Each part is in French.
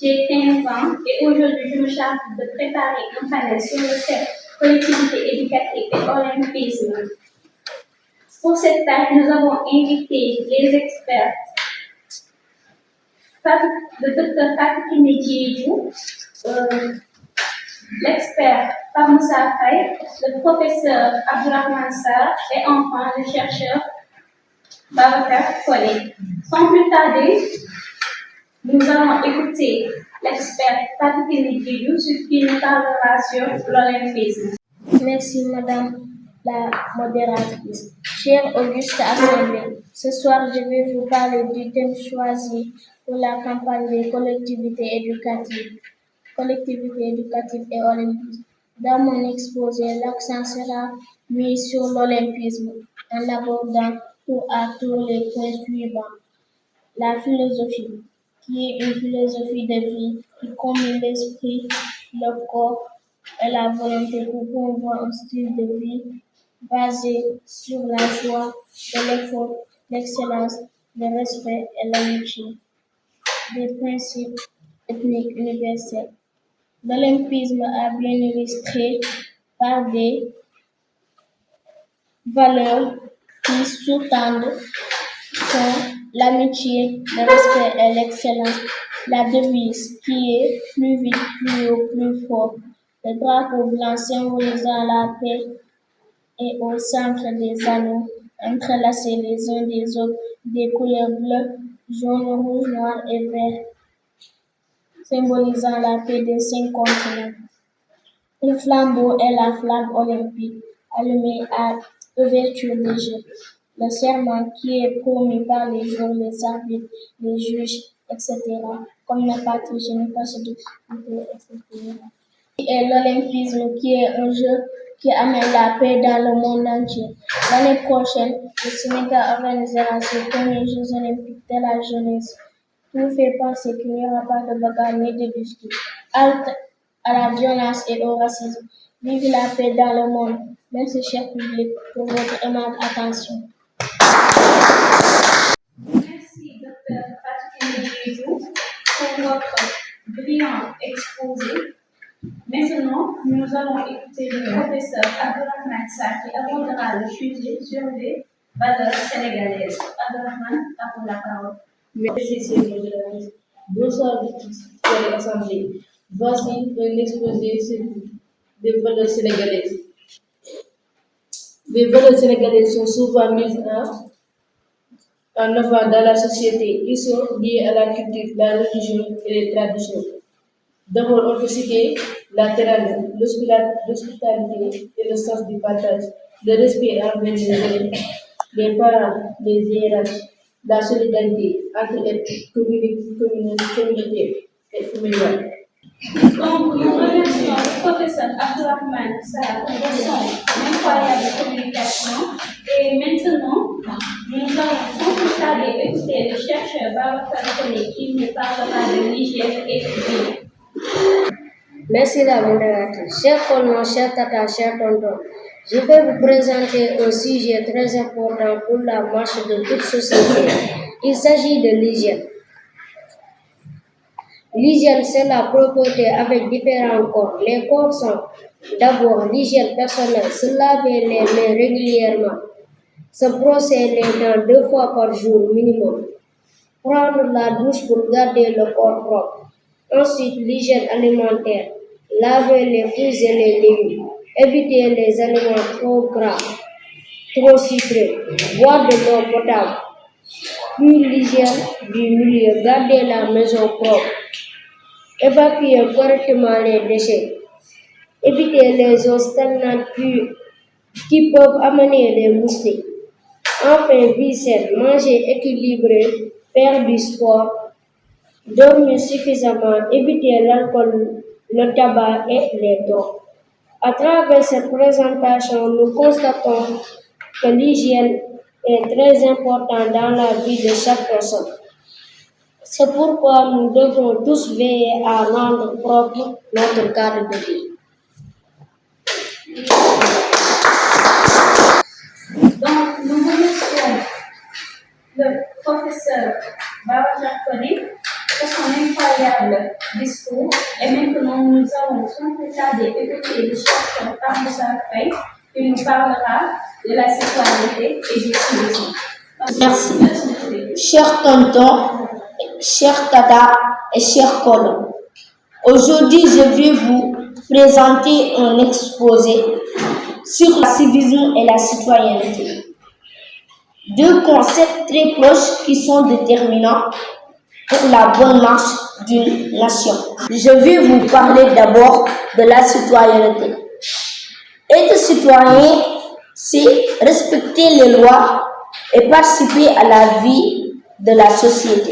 J'ai 15 ans et aujourd'hui je me charge de préparer un panel sur le thème collectivité éducative et olympisme. Pour cette tâche, nous avons invité les experts, le docteur Fatou Diédhiou, l'expert Pamoussa Faye, le professeur Abdourahmane Sarr et enfin le chercheur Babacar Collé. Sans plus tarder, nous allons écouter l'expert Fatou Diédhiou sur qui nous parlera sur l'olympisme. Merci Madame la modératrice. Chère Auguste Assemblée, ce soir je vais vous parler du thème choisi pour la campagne des collectivités éducatives et olympisme. Dans mon exposé, l'accent sera mis sur l'olympisme en abordant tour à tour les points suivants. La philosophie, qui est une philosophie de vie qui combine l'esprit, le corps et la volonté pour promouvoir un style de vie basé sur la joie, de l'effort, l'excellence, le respect et l'amitié, des principes ethniques universels. L'olympisme a bien illustré par des valeurs qui sous-tendent sont l'amitié, le respect et l'excellence. La devise qui est plus vite, plus haut, plus fort. Le drapeau blanc symbolisant la paix et au centre des anneaux entrelacés les uns des autres des couleurs bleues, jaune, rouge, noir et vert, symbolisant la paix des 5 continents. Le flambeau est la flamme olympique allumée à l'ouverture des Jeux. Le serment qui est promis par les jours, les arbitres, les juges, etc. Comme la patrie, je n'ai pas de difficulté, etc. Et l'olympisme qui est un jeu qui amène la paix dans le monde entier. L'année prochaine, le Sénégal organisera ses premiers Jeux olympiques de la jeunesse. Tout fait penser qu'il n'y aura pas de bagarre ni de dispute. Halte à la violence et au racisme. Vive la paix dans le monde. Merci, cher public, pour votre aimable attention. Merci, Dr. Fatou Diédhiou, pour votre brillant exposé. Maintenant, nous allons écouter le professeur Abdourahmane Sarr qui abordera le sujet sur les valeurs sénégalaises. Abdourahmane, à vous la parole. Merci, bonsoir à l'Assemblée. Voici un exposé sur des valeurs sénégalaises. Les valeurs sénégalaises sont souvent mises en avant dans la société. Ils sont liés à la culture, la religion et les traditions. D'abord, on peut citer la teranga, l'hospitalité et le sens du partage, le respect envers les parents, les hiérarches, la solidarité entre les communautés et familiales. Donc, nous remercions le professeur Abdourahmane Sarr pour son incroyable communication. Et maintenant, nous allons sans plus tarder écouter le chercheur Babacar Collé qui nous parlera de l'hygiène et du bien. Merci la modératrice. Chers collègues, chers tata, chers tontons, je vais vous présenter un sujet très important pour la marche de toute société. Il s'agit de l'hygiène. L'hygiène, c'est la propreté avec différents corps. Les corps sont d'abord l'hygiène personnelle, se laver les mains régulièrement, se brosser les dents 2 fois par jour minimum, prendre la douche pour garder le corps propre. Ensuite, l'hygiène alimentaire, laver les fruits et les légumes, éviter les aliments trop gras, trop sucrés, boire de l'eau potable. Puis l'hygiène du milieu, garder la maison propre, évacuer correctement les déchets, éviter les eaux stagnantes qui peuvent amener les moustiques. Enfin, vie saine, manger équilibré, faire du sport, dormir suffisamment, éviter l'alcool, le tabac et les drogues. À travers cette présentation, nous constatons que l'hygiène est très importante dans la vie de chaque personne. C'est pourquoi nous devons tous veiller à rendre propre notre cadre de vie. Donc, nous remercions le professeur Babacar Collé pour son incroyable tarder écouter le chercheur Moussa Faye qui nous parlera de la citoyenneté et du civisme. Merci. Chers tontons, chers tata et chers colons, aujourd'hui je vais vous présenter un exposé sur le civisme et la citoyenneté. Deux concepts très proches qui sont déterminants pour la bonne marche d'une nation. Je vais vous parler d'abord de la citoyenneté. Être citoyen, c'est respecter les lois et participer à la vie de la société.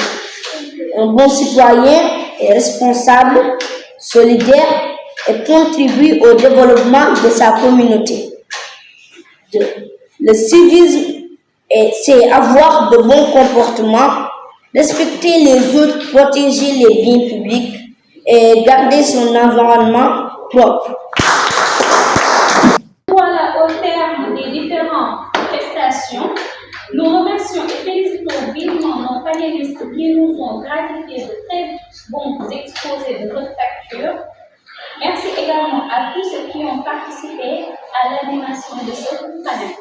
Un bon citoyen est responsable, solidaire et contribue au développement de sa communauté. Le civisme, c'est avoir de bons comportements, respecter les autres, protéger les biens publics et garder son environnement propre. Voilà au terme des différentes prestations. Nous remercions et félicitons vivement nos panélistes qui nous ont gratifié de très bons exposés de votre facture. Merci également à tous ceux qui ont participé à l'animation de ce panel.